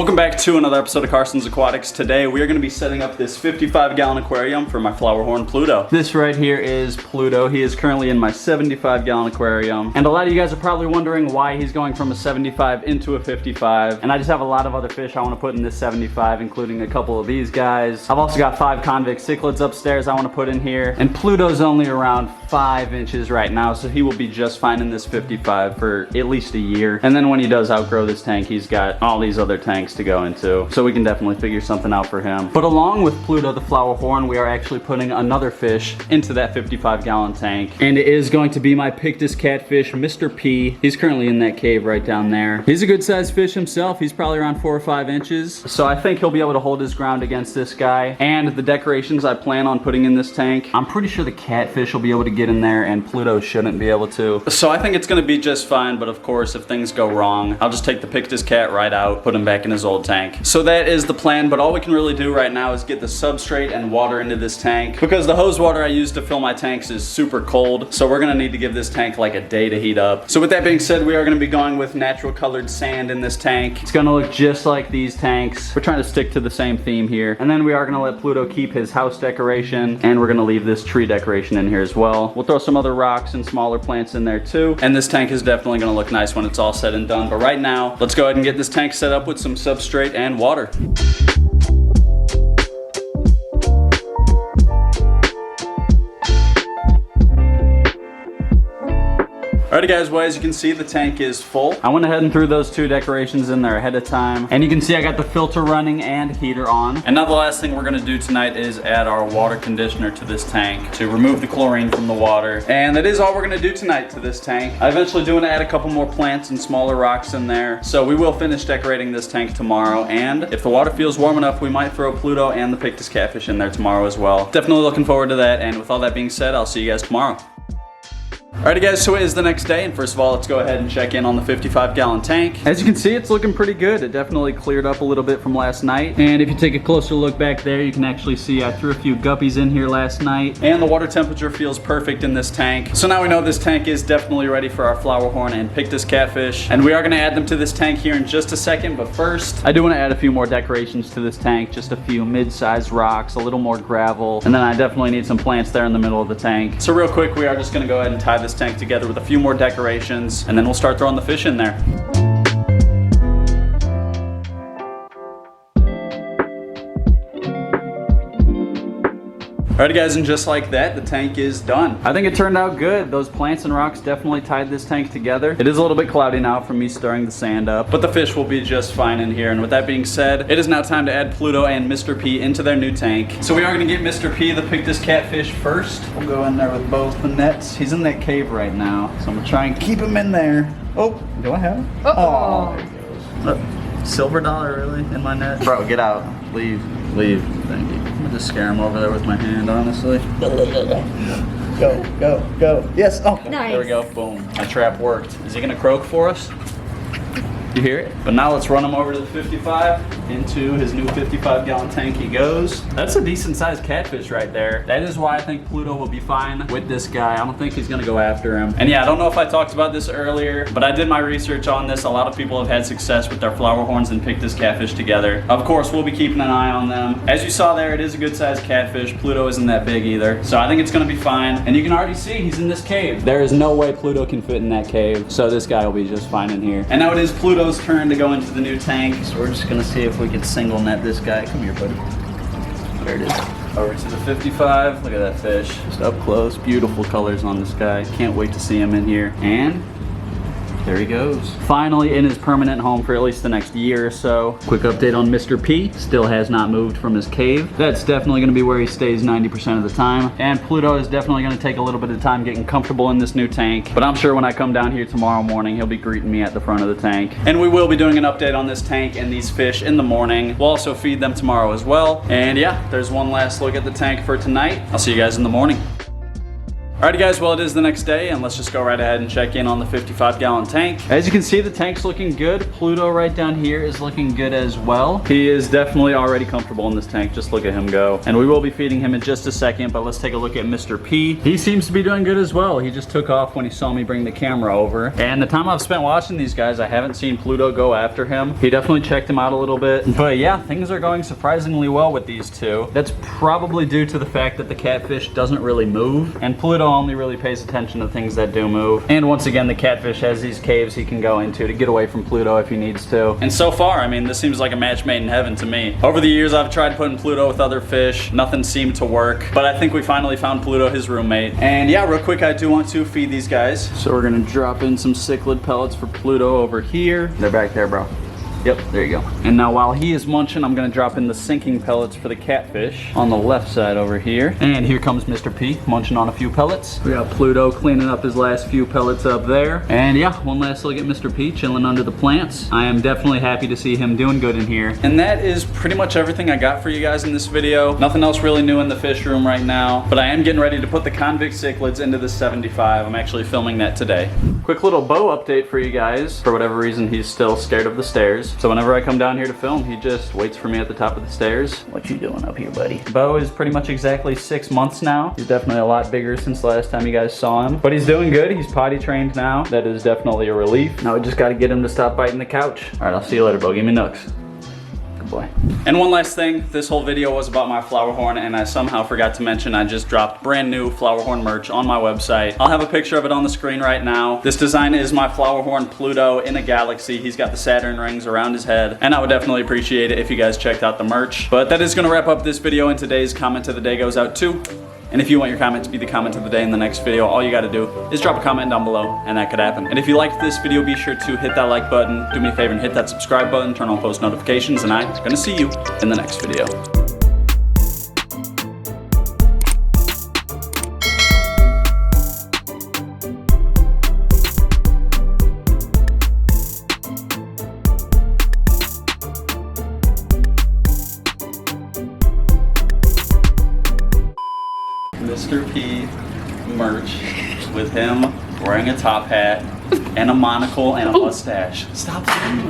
Welcome back to another episode of Carson's Aquatics. Today we are going to be setting up this 55-gallon aquarium for my flowerhorn Pluto. This right here is Pluto. He is currently in my 75-gallon aquarium. And a lot of you guys are probably wondering why he's going from a 75 into a 55. And I just have a lot of other fish I want to put in this 75, including a couple of these guys. I've also got 5 convict cichlids upstairs I want to put in here. And Pluto's only around 5 inches right now, so he will be just fine in this 55 for at least a year. And then when he does outgrow this tank, he's got all these other tanks to go into, so we can definitely figure something out for him. But along with Pluto the flowerhorn, we are actually putting another fish into that 55-gallon tank, and it is going to be my Pictus catfish, Mr. P. He's currently in that cave right down there. He's a good sized fish himself. He's probably around 4 or 5 inches, so I think he'll be able to hold his ground against this guy. And the decorations I plan on putting in this tank, I'm pretty sure the catfish will be able to get in there and Pluto shouldn't be able to. So I think it's gonna be just fine, but of course if things go wrong, I'll just take the Pictus cat right out, put him back in his old tank. So that is the plan, but all we can really do right now is get the substrate and water into this tank, because the hose water I use to fill my tanks is super cold, so we're gonna need to give this tank like a day to heat up. So with that being said, we are gonna be going with natural colored sand in this tank. It's gonna look just like these tanks. We're trying to stick to the same theme here. And then we are gonna let Pluto keep his house decoration, and we're gonna leave this tree decoration in here as well. We'll throw some other rocks and smaller plants in there too, and this tank is definitely gonna look nice when it's all said and done. But right now, let's go ahead and get this tank set up with some substrate and water. Alrighty guys, well as you can see, the tank is full. I went ahead and threw those 2 decorations in there ahead of time. And you can see I got the filter running and heater on. And now the last thing we're gonna do tonight is add our water conditioner to this tank to remove the chlorine from the water. And that is all we're gonna do tonight to this tank. I eventually do want to add a couple more plants and smaller rocks in there. So we will finish decorating this tank tomorrow. And if the water feels warm enough, we might throw Pluto and the Pictus catfish in there tomorrow as well. Definitely looking forward to that. And with all that being said, I'll see you guys tomorrow. Alrighty guys, so it is the next day, and first of all, let's go ahead and check in on the 55-gallon tank. As you can see, it's looking pretty good. It definitely cleared up a little bit from last night. And if you take a closer look back there, you can actually see I threw a few guppies in here last night. And the water temperature feels perfect in this tank. So now we know this tank is definitely ready for our flowerhorn and Pictus catfish. And we are gonna add them to this tank here in just a second, but first, I do wanna add a few more decorations to this tank. Just a few mid-sized rocks, a little more gravel, and then I definitely need some plants there in the middle of the tank. So real quick, we are just gonna go ahead and tie this tank together with a few more decorations, and then we'll start throwing the fish in there. Alright guys, and just like that, the tank is done. I think it turned out good. Those plants and rocks definitely tied this tank together. It is a little bit cloudy now from me stirring the sand up, but the fish will be just fine in here. And with that being said, it is now time to add Pluto and Mr. P into their new tank. So we are going to get Mr. P, the Pictus catfish, first. We'll go in there with both the nets. He's in that cave right now, so I'm going to try and keep him in there. Oh, do I have him? Oh, there he goes. Look, silver dollar really in my net? Bro, get out. Leave. Leave. Thank you. I'm gonna just scare him over there with my hand, honestly. Go, go, go. Yes. Oh, nice. There we go. Boom. My trap worked. Is he gonna croak for us? You hear it? But now let's run him over to the 55. Into his new 55-gallon tank he goes. That's a decent sized catfish right there. That is why I think Pluto will be fine with this guy. I don't think he's gonna go after him. And yeah, I don't know if I talked about this earlier, but I did my research on this. A lot of people have had success with their flowerhorns and Pictus catfish together. Of course, we'll be keeping an eye on them. As you saw there, it is a good sized catfish. Pluto isn't that big either. So I think it's gonna be fine. And you can already see he's in this cave. There is no way Pluto can fit in that cave. So this guy will be just fine in here. And now it is Pluto's turn to go into the new tank. So we're just gonna see if we can single net this guy. Come here, buddy. There it is. Over to the 55. Look at that fish. Just up close. Beautiful colors on this guy. Can't wait to see him in here. And there he goes. Finally in his permanent home for at least the next year or so. Quick update on Mr. P. Still has not moved from his cave. That's definitely gonna be where he stays 90% of the time. And Pluto is definitely gonna take a little bit of time getting comfortable in this new tank. But I'm sure when I come down here tomorrow morning, he'll be greeting me at the front of the tank. And we will be doing an update on this tank and these fish in the morning. We'll also feed them tomorrow as well. And yeah, there's one last look at the tank for tonight. I'll see you guys in the morning. Alrighty guys, well it is the next day and let's just go right ahead and check in on the 55-gallon tank. As you can see, the tank's looking good. Pluto right down here is looking good as well. He is definitely already comfortable in this tank. Just look at him go. And we will be feeding him in just a second, but let's take a look at Mr. P. He seems to be doing good as well. He just took off when he saw me bring the camera over. And the time I've spent watching these guys, I haven't seen Pluto go after him. He definitely checked him out a little bit. But yeah, things are going surprisingly well with these two. That's probably due to the fact that the catfish doesn't really move, and Pluto only really pays attention to things that do move. And once again, the catfish has these caves he can go into to get away from Pluto if he needs to. And so far, I mean, this seems like a match made in heaven to me. Over the years, I've tried putting Pluto with other fish. Nothing seemed to work, but I think we finally found Pluto his roommate. And yeah, real quick, I do want to feed these guys. So we're gonna drop in some cichlid pellets for Pluto over here. They're back there, bro. Yep, there you go. And now while he is munching, I'm gonna drop in the sinking pellets for the catfish on the left side over here. And here comes Mr. P munching on a few pellets. We got Pluto cleaning up his last few pellets up there. And yeah, one last look at Mr. P chilling under the plants. I am definitely happy to see him doing good in here. And that is pretty much everything I got for you guys in this video. Nothing else really new in the fish room right now, but I am getting ready to put the convict cichlids into the 75. I'm actually filming that today. Quick little Bo update for you guys. For whatever reason, he's still scared of the stairs. So whenever I come down here to film, he just waits for me at the top of the stairs. What you doing up here, buddy? Bo is pretty much exactly 6 months now. He's definitely a lot bigger since the last time you guys saw him. But he's doing good. He's potty trained now. That is definitely a relief. Now we just got to get him to stop biting the couch. All right, I'll see you later, Bo. Give me nooks. Boy. And one last thing, this whole video was about my Flowerhorn, and I somehow forgot to mention I just dropped brand new Flowerhorn merch on my website. I'll have a picture of it on the screen right now. This design is my Flowerhorn Pluto in a galaxy. He's got the Saturn rings around his head, and I would definitely appreciate it if you guys checked out the merch. But that is gonna wrap up this video, and today's comment of the day goes out to. And if you want your comment to be the comment of the day in the next video, all you gotta do is drop a comment down below, and that could happen. And if you liked this video, be sure to hit that like button, do me a favor and hit that subscribe button, turn on post notifications, and I'm gonna see you in the next video. Mr. P merch with him wearing a top hat and a monocle and a mustache. Stop looking